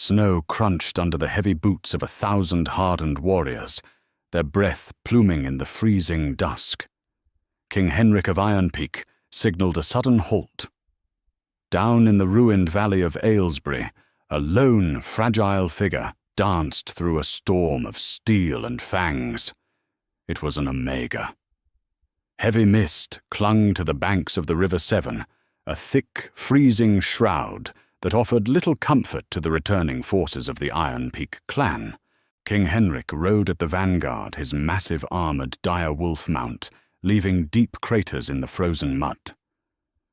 Snow crunched under the heavy boots of 1,000 hardened warriors, their breath pluming in the freezing dusk. King Henrik of Ironpeak signalled a sudden halt. Down in the ruined valley of Aylesbury, a lone, fragile figure danced through a storm of steel and fangs. It was an Omega. Heavy mist clung to the banks of the River Severn, a thick, freezing shroud that offered little comfort to the returning forces of the Ironpeak clan. King Henrik rode at the vanguard, his massive armoured dire wolf mount, leaving deep craters in the frozen mud.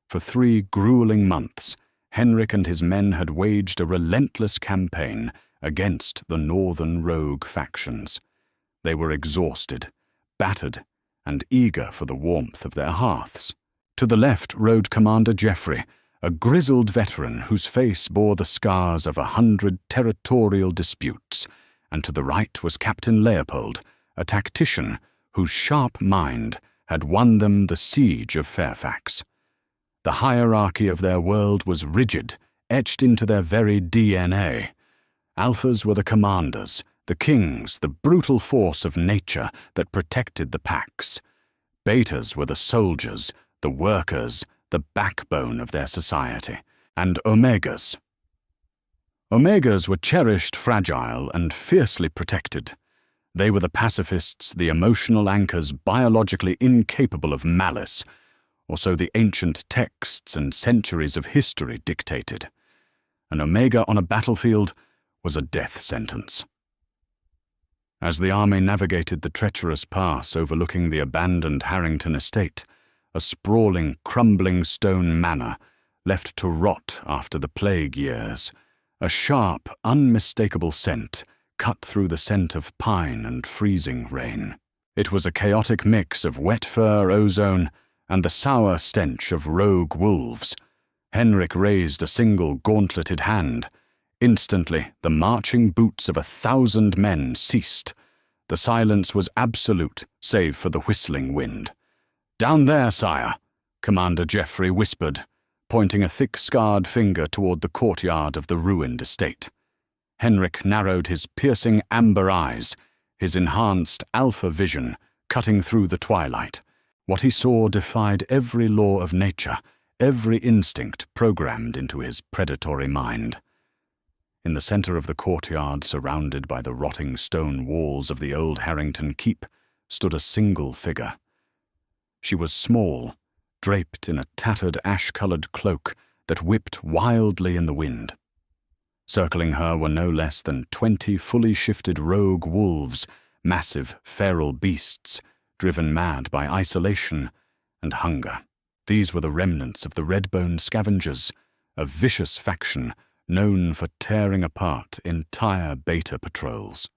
For 3 grueling months, Henrik and his men had waged a relentless campaign against the northern rogue factions. They were exhausted, battered, and eager for the warmth of their hearths. To the left rode Commander Geoffrey, a grizzled veteran whose face bore the scars of 100 territorial disputes, and to the right was Captain Leopold, a tactician whose sharp mind had won them the siege of Fairfax. The hierarchy of their world was rigid, etched into their very DNA. Alphas were the commanders, the kings, the brutal force of nature that protected the packs. Betas were the soldiers, the workers, the backbone of their society. And Omegas. Omegas were cherished, fragile, and fiercely protected. They were the pacifists, the emotional anchors biologically incapable of malice, or so the ancient texts and centuries of history dictated. An Omega on a battlefield was a death sentence. As the army navigated the treacherous pass overlooking the abandoned Harrington estate, a sprawling, crumbling stone manor left to rot after the plague years, a sharp, unmistakable scent cut through the scent of pine and freezing rain. It was a chaotic mix of wet fur ozone and the sour stench of rogue wolves. Henrik raised a single gauntleted hand. Instantly, the marching boots of 1,000 men ceased. The silence was absolute, save for the whistling wind. "Down there, sire," Commander Geoffrey whispered, pointing a thick-scarred finger toward the courtyard of the ruined estate. Henrik narrowed his piercing amber eyes, his enhanced alpha vision cutting through the twilight. What he saw defied every law of nature, every instinct programmed into his predatory mind. In the center of the courtyard, surrounded by the rotting stone walls of the old Harrington keep, stood a single figure. She was small, draped in a tattered ash-colored cloak that whipped wildly in the wind. Circling her were no less than 20 fully shifted rogue wolves, massive feral beasts, driven mad by isolation and hunger. These were the remnants of the Redbone Scavengers, a vicious faction known for tearing apart entire beta patrols.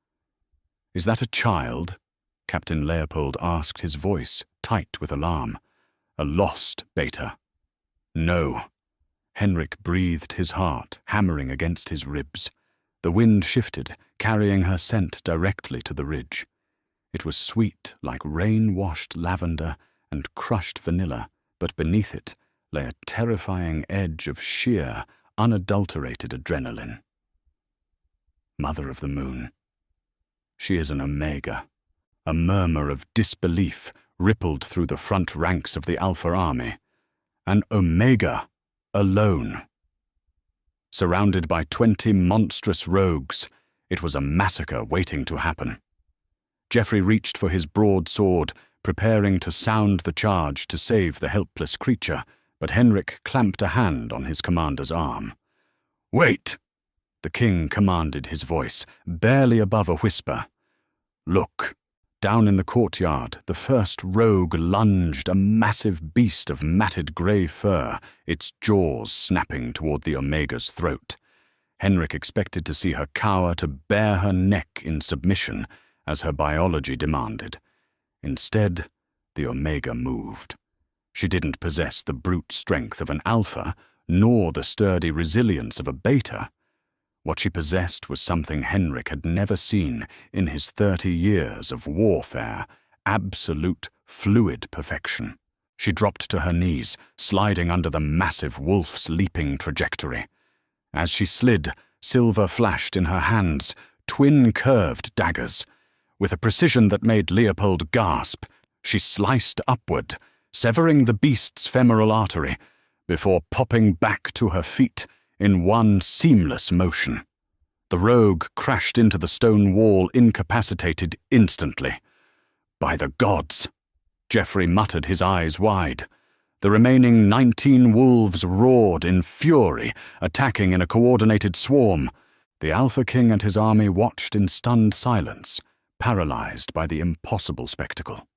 "Is that a child?" Captain Leopold asked, his voice tight with alarm. "A lost beta?" "No." Henrik breathed, his heart hammering against his ribs. The wind shifted, carrying her scent directly to the ridge. It was sweet like rain-washed lavender and crushed vanilla, but beneath it lay a terrifying edge of sheer, unadulterated adrenaline. Mother of the Moon. She is an Omega. A murmur of disbelief rippled through the front ranks of the Alpha army. An Omega alone. Surrounded by 20 monstrous rogues, it was a massacre waiting to happen. Geoffrey reached for his broadsword, preparing to sound the charge to save the helpless creature, but Henrik clamped a hand on his commander's arm. "Wait!" The king commanded, his voice barely above a whisper. "Look!" Down in the courtyard, the first rogue lunged, a massive beast of matted grey fur, its jaws snapping toward the Omega's throat. Henrik expected to see her cower to bare her neck in submission, as her biology demanded. Instead, the Omega moved. She didn't possess the brute strength of an alpha, nor the sturdy resilience of a beta. What she possessed was something Henrik had never seen in his 30 years of warfare, absolute, fluid perfection. She dropped to her knees, sliding under the massive wolf's leaping trajectory. As she slid, Silver flashed in her hands, twin curved daggers. With a precision that made Leopold gasp, she sliced upward, severing the beast's femoral artery, before popping back to her feet in one seamless motion. The rogue crashed into the stone wall, incapacitated instantly. By the gods! Geoffrey muttered, his eyes wide. The remaining 19 wolves roared in fury, attacking in a coordinated swarm. The Alpha King and his army watched in stunned silence, paralyzed by the impossible spectacle.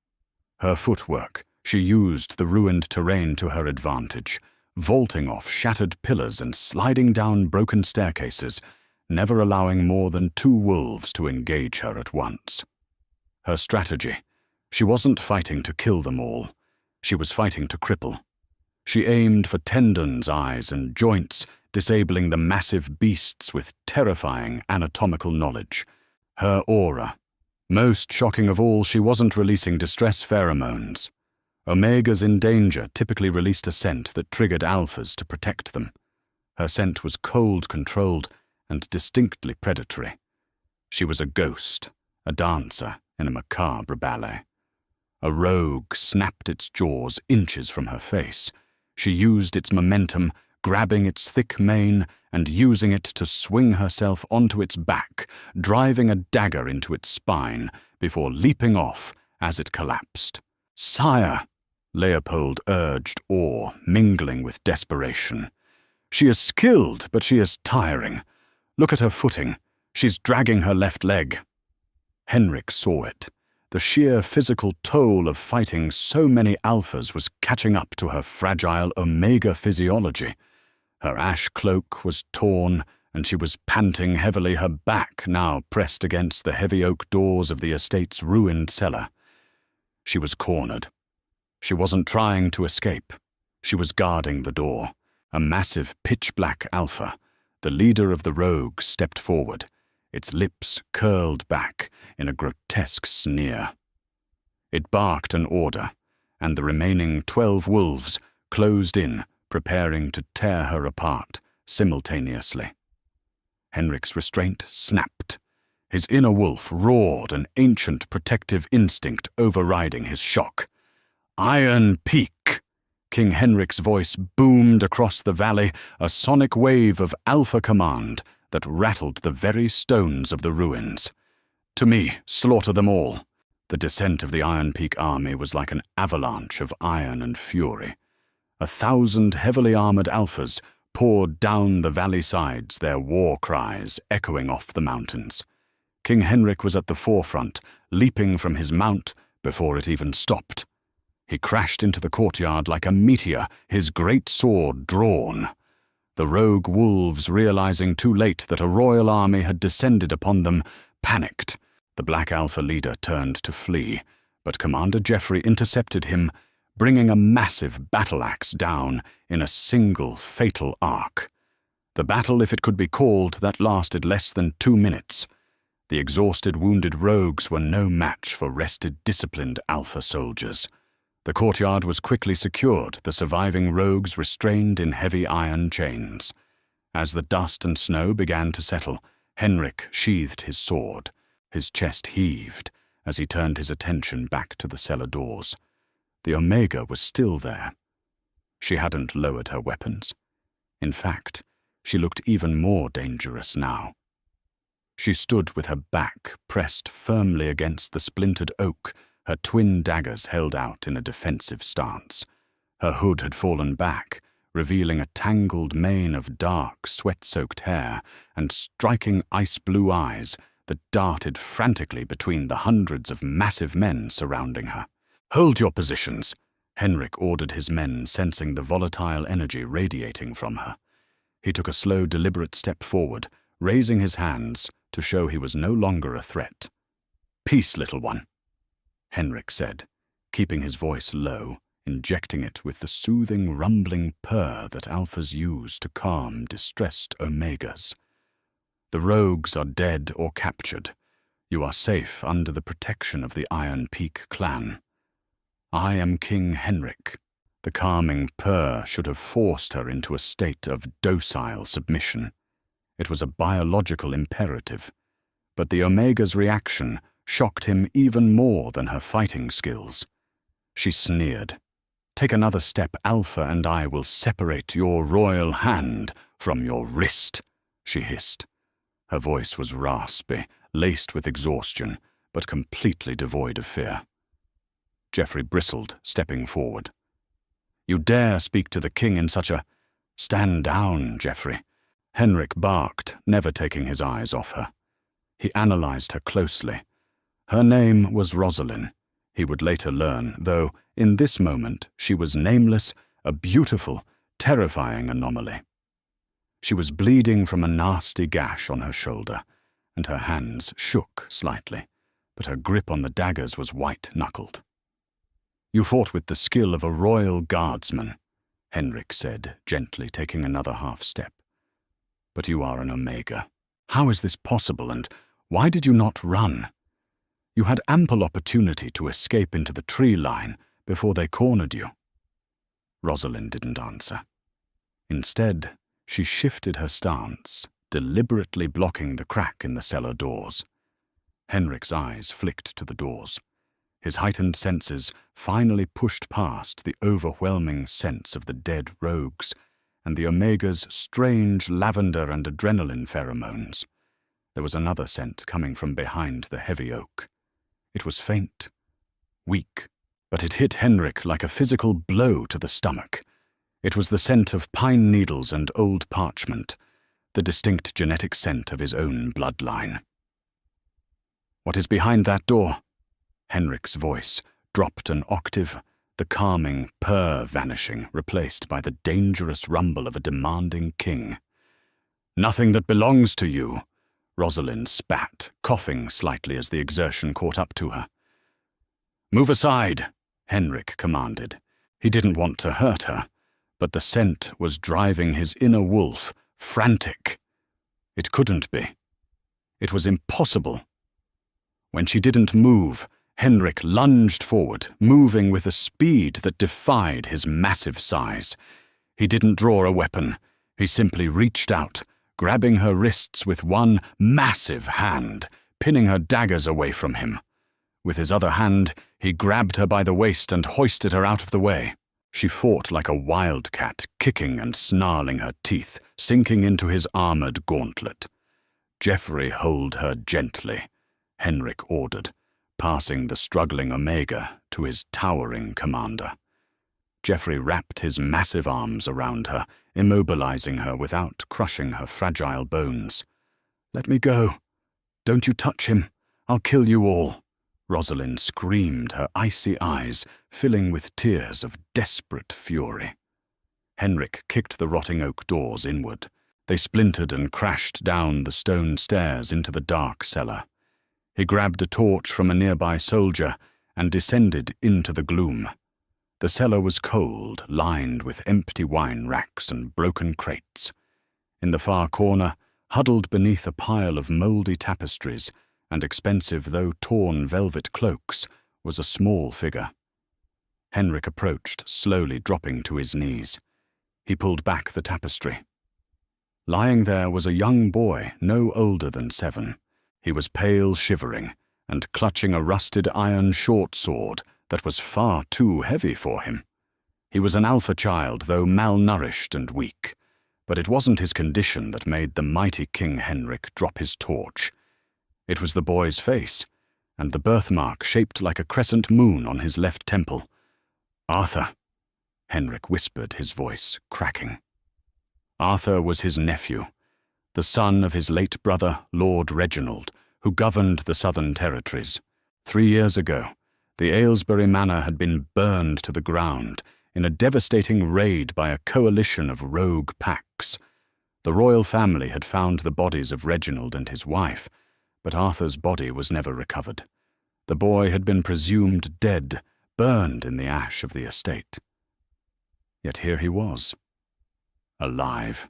Her footwork, she used the ruined terrain to her advantage, vaulting off shattered pillars and sliding down broken staircases, never allowing more than 2 wolves to engage her at once. Her strategy: she wasn't fighting to kill them all. She was fighting to cripple. She aimed for tendons, eyes, and joints, disabling the massive beasts with terrifying anatomical knowledge. Her aura. Most shocking of all, she wasn't releasing distress pheromones. Omegas in danger typically released a scent that triggered alphas to protect them. Her scent was cold-controlled and distinctly predatory. She was a ghost, a dancer in a macabre ballet. A rogue snapped its jaws inches from her face. She used its momentum, grabbing its thick mane and using it to swing herself onto its back, driving a dagger into its spine before leaping off as it collapsed. "Sire!" Leopold urged, awe mingling with desperation. "She is skilled, but she is tiring. Look at her footing. She's dragging her left leg." Henrik saw it. The sheer physical toll of fighting so many alphas was catching up to her fragile Omega physiology. Her ash cloak was torn, and she was panting heavily, her back now pressed against the heavy oak doors of the estate's ruined cellar. She was cornered. She wasn't trying to escape. She was guarding the door. A massive pitch-black alpha, the leader of the rogues, stepped forward, its lips curled back in a grotesque sneer. It barked an order, and the remaining 12 wolves closed in, preparing to tear her apart simultaneously. Henrik's restraint snapped. His inner wolf roared, an ancient protective instinct overriding his shock. "Iron Peak!" King Henrik's voice boomed across the valley, a sonic wave of alpha command that rattled the very stones of the ruins. "To me, slaughter them all." The descent of the Iron Peak army was like an avalanche of iron and fury. 1,000 heavily armored alphas poured down the valley sides, their war cries echoing off the mountains. King Henrik was at the forefront, leaping from his mount before it even stopped. He crashed into the courtyard like a meteor, his great sword drawn. The rogue wolves, realizing too late that a royal army had descended upon them, panicked. The Black Alpha leader turned to flee, but Commander Geoffrey intercepted him, bringing a massive battle-axe down in a single fatal arc. The battle, if it could be called, that lasted less than 2 minutes. The exhausted, wounded rogues were no match for rested, disciplined Alpha soldiers. The courtyard was quickly secured, the surviving rogues restrained in heavy iron chains. As the dust and snow began to settle, Henrik sheathed his sword. His chest heaved as he turned his attention back to the cellar doors. The Omega was still there. She hadn't lowered her weapons. In fact, she looked even more dangerous now. She stood with her back pressed firmly against the splintered oak, her twin daggers held out in a defensive stance. Her hood had fallen back, revealing a tangled mane of dark, sweat-soaked hair and striking ice-blue eyes that darted frantically between the hundreds of massive men surrounding her. "Hold your positions," Henrik ordered his men, sensing the volatile energy radiating from her. He took a slow, deliberate step forward, raising his hands to show he was no longer a threat. "Peace, little one," Henrik said, keeping his voice low, injecting it with the soothing, rumbling purr that alphas use to calm distressed omegas. "The rogues are dead or captured. You are safe under the protection of the Iron Peak clan. I am King Henrik." The calming purr should have forced her into a state of docile submission. It was a biological imperative, but the Omega's reaction shocked him even more than her fighting skills. She sneered. "Take another step, Alpha, and I will separate your royal hand from your wrist," she hissed. Her voice was raspy, laced with exhaustion, but completely devoid of fear. Geoffrey bristled, stepping forward. "You dare speak to the king in such a—" "Stand down, Geoffrey." Henrik barked, never taking his eyes off her. He analyzed her closely. Her name was Rosalind, he would later learn, though in this moment she was nameless, a beautiful, terrifying anomaly. She was bleeding from a nasty gash on her shoulder, and her hands shook slightly, but her grip on the daggers was white-knuckled. "You fought with the skill of a royal guardsman," Henrik said, gently taking another half-step. "But you are an Omega. How is this possible, and why did you not run? You had ample opportunity to escape into the tree line before they cornered you." Rosalind didn't answer. Instead, she shifted her stance, deliberately blocking the crack in the cellar doors. Henrik's eyes flicked to the doors. His heightened senses finally pushed past the overwhelming sense of the dead rogues and the Omega's strange lavender and adrenaline pheromones. There was another scent coming from behind the heavy oak. It was faint, weak, but it hit Henrik like a physical blow to the stomach. It was the scent of pine needles and old parchment, the distinct genetic scent of his own bloodline. "What is behind that door?" Henrik's voice dropped an octave, the calming purr vanishing, replaced by the dangerous rumble of a demanding king. "Nothing that belongs to you," Rosalind spat, coughing slightly as the exertion caught up to her. "Move aside," Henrik commanded. He didn't want to hurt her, but the scent was driving his inner wolf frantic. It couldn't be. It was impossible. When she didn't move, Henrik lunged forward, moving with a speed that defied his massive size. He didn't draw a weapon. He simply reached out, grabbing her wrists with one massive hand, pinning her daggers away from him. With his other hand, he grabbed her by the waist and hoisted her out of the way. She fought like a wildcat, kicking and snarling her teeth, sinking into his armored gauntlet. "Geoffrey, hold her gently," Henrik ordered, passing the struggling Omega to his towering commander. Geoffrey wrapped his massive arms around her, immobilizing her without crushing her fragile bones. "Let me go. Don't you touch him. I'll kill you all," Rosalind screamed, her icy eyes filling with tears of desperate fury. Henrik kicked the rotting oak doors inward. They splintered and crashed down the stone stairs into the dark cellar. He grabbed a torch from a nearby soldier and descended into the gloom. The cellar was cold, lined with empty wine racks and broken crates. In the far corner, huddled beneath a pile of mouldy tapestries and expensive though torn velvet cloaks, was a small figure. Henrik approached, slowly dropping to his knees. He pulled back the tapestry. Lying there was a young boy, no older than 7. He was pale, shivering, and clutching a rusted iron short sword that was far too heavy for him. He was an alpha child, though malnourished and weak, but it wasn't his condition that made the mighty King Henrik drop his torch. It was the boy's face, and the birthmark shaped like a crescent moon on his left temple. "Arthur," Henrik whispered, his voice cracking. Arthur was his nephew, the son of his late brother, Lord Reginald, who governed the Southern Territories. 3 years ago, the Aylesbury Manor had been burned to the ground in a devastating raid by a coalition of rogue packs. The royal family had found the bodies of Reginald and his wife, but Arthur's body was never recovered. The boy had been presumed dead, burned in the ash of the estate. Yet here he was, alive.